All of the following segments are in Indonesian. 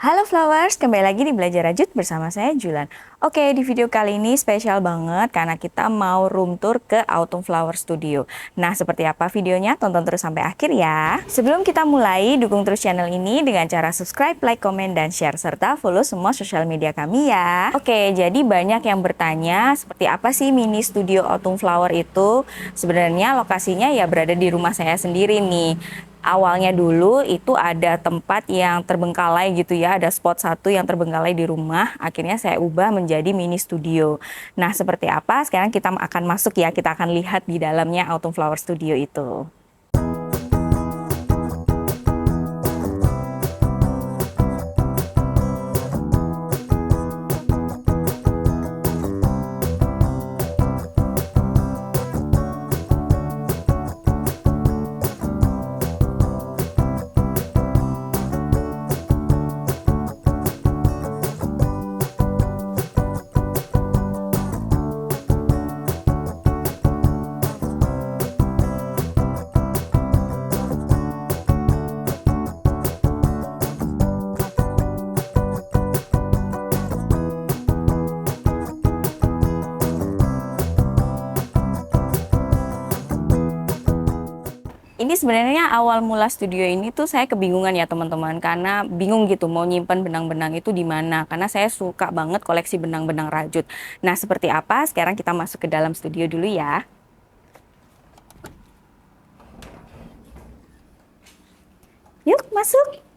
Halo Flowers, kembali lagi di Belajar Rajut bersama saya Julan. Oke, di video kali ini spesial banget karena kita mau room tour ke Autumn Flower Studio. Nah, seperti apa videonya? Tonton terus sampai akhir ya. Sebelum kita mulai, dukung terus channel ini dengan cara subscribe, like, komen, dan share, serta follow semua sosial media kami ya. Oke, jadi banyak yang bertanya seperti apa sih mini studio Autumn Flower itu? Sebenarnya lokasinya ya berada di rumah saya sendiri nih. Awalnya dulu itu ada tempat yang terbengkalai gitu ya, ada spot satu yang terbengkalai di rumah, akhirnya saya ubah menjadi mini studio. Nah, seperti apa? Sekarang kita akan masuk ya, kita akan lihat di dalamnya Autumn Flower Studio itu. Ini sebenarnya awal mula studio ini tuh saya kebingungan ya teman-teman, karena bingung gitu mau nyimpen benang-benang itu di mana, karena saya suka banget koleksi benang-benang rajut. Nah, seperti apa? Sekarang kita masuk ke dalam studio dulu ya. Yuk, masuk!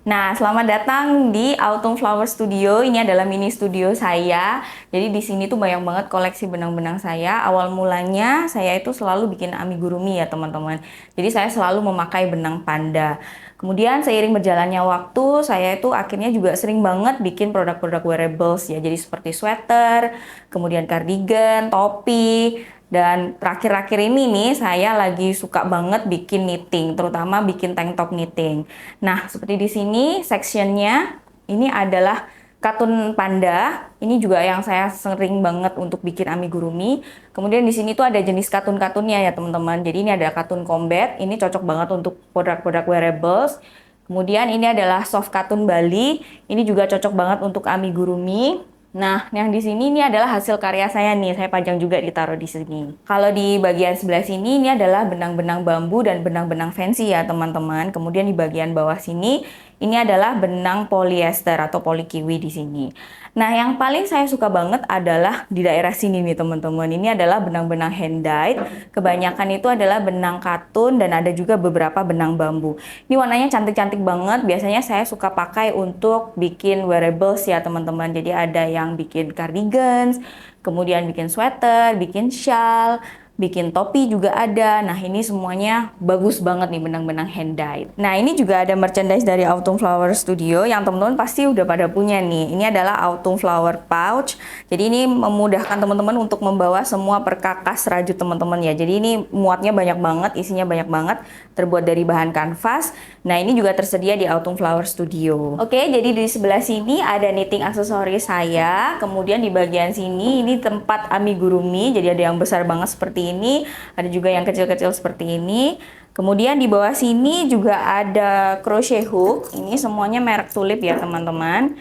Nah, selamat datang di Autumn Flower Studio. Ini adalah mini studio saya. Jadi di sini tuh banyak banget koleksi benang-benang saya. Awal mulanya saya itu selalu bikin amigurumi ya teman-teman. Jadi saya selalu memakai benang panda. Kemudian seiring berjalannya waktu, saya itu akhirnya juga sering banget bikin produk-produk wearables ya. Jadi seperti sweater, kemudian cardigan, topi. Dan terakhir-akhir ini nih saya lagi suka banget bikin knitting, terutama bikin tank top knitting. Nah, seperti di sini sectionnya ini adalah katun panda. Ini juga yang saya sering banget untuk bikin amigurumi. Kemudian di sini tuh ada jenis katun-katunnya ya teman-teman. Jadi ini ada katun combat, ini cocok banget untuk produk-produk wearables. Kemudian ini adalah soft katun Bali, ini juga cocok banget untuk amigurumi. Nah, yang di sini ini adalah hasil karya saya nih, saya pajang juga ditaruh di sini. Kalau di bagian sebelah sini ini adalah benang-benang bambu dan benang-benang fancy ya teman-teman. Kemudian di bagian bawah sini ini adalah benang polyester atau polykiwi di sini. Nah, yang paling saya suka banget adalah di daerah sini nih teman-teman. Ini adalah benang-benang hand dyed. Kebanyakan itu adalah benang katun dan ada juga beberapa benang bambu. Ini warnanya cantik-cantik banget. Biasanya saya suka pakai untuk bikin wearables ya teman-teman. Jadi ada yang bikin cardigans, kemudian bikin sweater, bikin shawl, bikin topi juga ada. Nah, ini semuanya bagus banget nih benang-benang hand dyed. Nah, ini juga ada merchandise dari Autumn Flower Studio yang teman-teman pasti udah pada punya nih. Ini adalah Autumn Flower Pouch. Jadi ini memudahkan teman-teman untuk membawa semua perkakas rajut teman-teman ya. Jadi ini muatnya banyak banget, isinya banyak banget, terbuat dari bahan kanvas. Nah, ini juga tersedia di Autumn Flower Studio. Oke, jadi di sebelah sini ada knitting aksesoris saya. Kemudian di bagian sini ini tempat amigurumi. Jadi ada yang besar banget seperti ini, ada juga yang kecil-kecil seperti ini. Kemudian di bawah sini juga ada crochet hook. Ini semuanya merek Tulip ya teman-teman.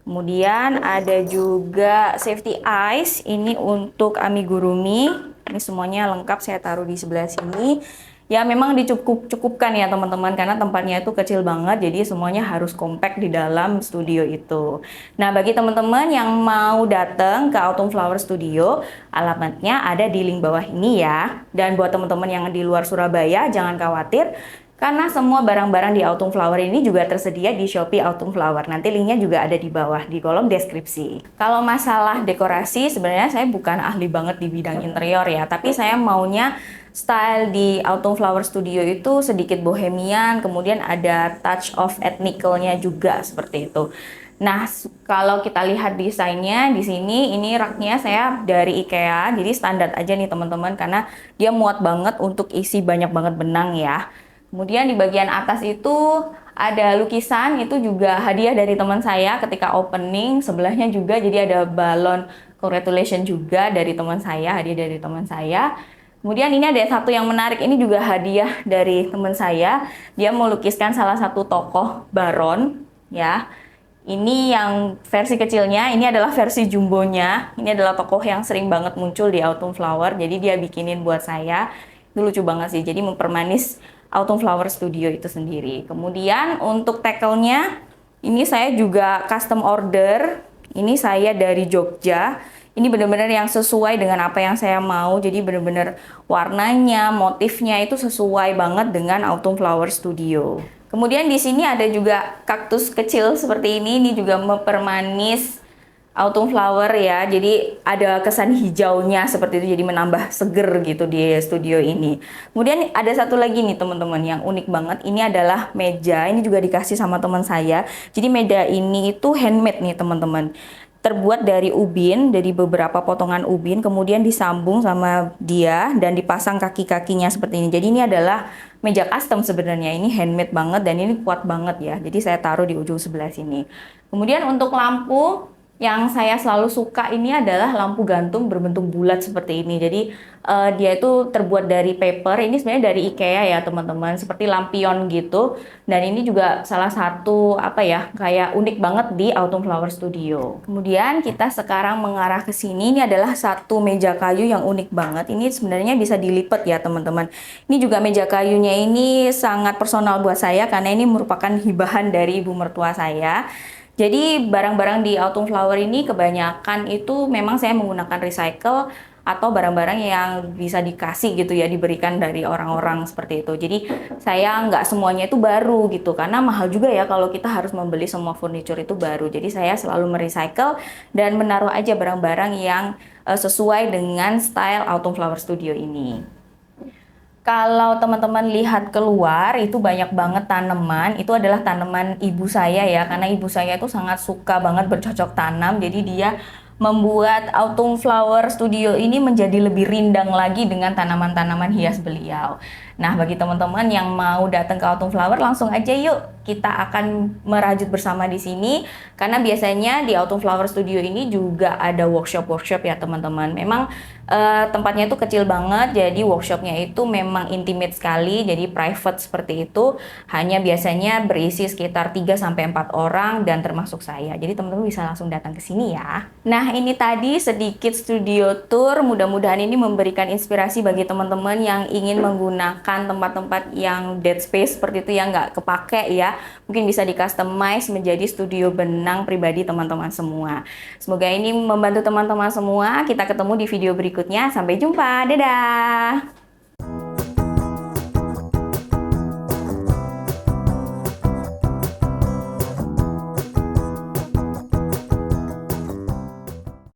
Kemudian ada juga safety eyes. Ini untuk amigurumi. Ini semuanya lengkap saya taruh di sebelah sini. Ya memang dicukupkan ya teman-teman karena tempatnya itu kecil banget, jadi semuanya harus compact di dalam studio itu. Nah, bagi teman-teman yang mau datang ke Autumn Flower Studio, alamatnya ada di link bawah ini ya. Dan buat teman-teman yang di luar Surabaya, jangan khawatir karena semua barang-barang di Autumn Flower ini juga tersedia di Shopee Autumn Flower. Nanti linknya juga ada di bawah di kolom deskripsi. Kalau masalah dekorasi, sebenarnya saya bukan ahli banget di bidang interior ya, tapi saya maunya style di Autumn Flower Studio itu sedikit bohemian, kemudian ada touch of ethnicalnya juga seperti itu. Nah, kalau kita lihat desainnya di sini, ini raknya saya dari IKEA, jadi standar aja nih teman-teman, karena dia muat banget untuk isi banyak banget benang ya. Kemudian di bagian atas itu ada lukisan, itu juga hadiah dari teman saya ketika opening. Sebelahnya juga jadi ada balon congratulation juga dari teman saya, hadiah dari teman saya. Kemudian ini ada satu yang menarik, ini juga hadiah dari teman saya. Dia melukiskan salah satu tokoh Baron, ya. Ini yang versi kecilnya, ini adalah versi jumbonya. Ini adalah tokoh yang sering banget muncul di Autumn Flower, jadi dia bikinin buat saya. Itu lucu banget sih, jadi mempermanis Autumn Flower Studio itu sendiri. Kemudian untuk tackle-nya, ini saya juga custom order. Ini saya dari Jogja. Ini benar-benar yang sesuai dengan apa yang saya mau. Jadi benar-benar warnanya, motifnya itu sesuai banget dengan Autumn Flower Studio. Kemudian di sini ada juga kaktus kecil seperti ini. Ini juga mempermanis Autumn Flower ya. Jadi ada kesan hijaunya seperti itu. Jadi menambah seger gitu di studio ini. Kemudian ada satu lagi nih teman-teman yang unik banget. Ini adalah meja. Ini juga dikasih sama teman saya. Jadi meja ini itu handmade nih teman-teman. Terbuat dari ubin, dari beberapa potongan ubin, kemudian disambung sama dia dan dipasang kaki-kakinya seperti ini. Jadi ini adalah meja custom sebenarnya, ini handmade banget dan ini kuat banget ya. Jadi saya taruh di ujung sebelah sini. Kemudian untuk lampu, yang saya selalu suka ini adalah lampu gantung berbentuk bulat seperti ini. Jadi dia itu terbuat dari paper. Ini sebenarnya dari IKEA ya teman-teman, seperti lampion gitu. Dan ini juga salah satu apa ya, kayak unik banget di Autumn Flower Studio. Kemudian kita sekarang mengarah ke sini. Ini adalah satu meja kayu yang unik banget. Ini sebenarnya bisa dilipat ya teman-teman. Ini juga meja kayunya ini sangat personal buat saya karena ini merupakan hibahan dari ibu mertua saya. Jadi barang-barang di Autumn Flower ini kebanyakan itu memang saya menggunakan recycle atau barang-barang yang bisa dikasih gitu ya, diberikan dari orang-orang seperti itu. Jadi saya nggak semuanya itu baru gitu, karena mahal juga ya kalau kita harus membeli semua furniture itu baru. Jadi saya selalu merecycle dan menaruh aja barang-barang yang sesuai dengan style Autumn Flower Studio ini. Kalau teman-teman lihat keluar, itu banyak banget tanaman. Itu adalah tanaman ibu saya ya, karena ibu saya itu sangat suka banget bercocok tanam. Jadi dia membuat Autumn Flower Studio ini menjadi lebih rindang lagi dengan tanaman-tanaman hias beliau. Nah, bagi teman-teman yang mau datang ke Autumn Flower, langsung aja yuk kita akan merajut bersama di sini. Karena biasanya di Autumn Flower Studio ini juga ada workshop-workshop ya teman-teman. Memang tempatnya itu kecil banget, jadi workshopnya itu memang intimate sekali, jadi private seperti itu. Hanya biasanya berisi sekitar 3-4 orang dan termasuk saya. Jadi teman-teman bisa langsung datang ke sini ya. Nah, ini tadi sedikit studio tour. Mudah-mudahan ini memberikan inspirasi bagi teman-teman yang ingin menggunakan tempat-tempat yang dead space seperti itu yang nggak kepake ya. Mungkin bisa di customize menjadi studio benang pribadi teman-teman semua. Semoga ini membantu teman-teman semua. Kita ketemu di video berikutnya. Sampai jumpa. Dadah!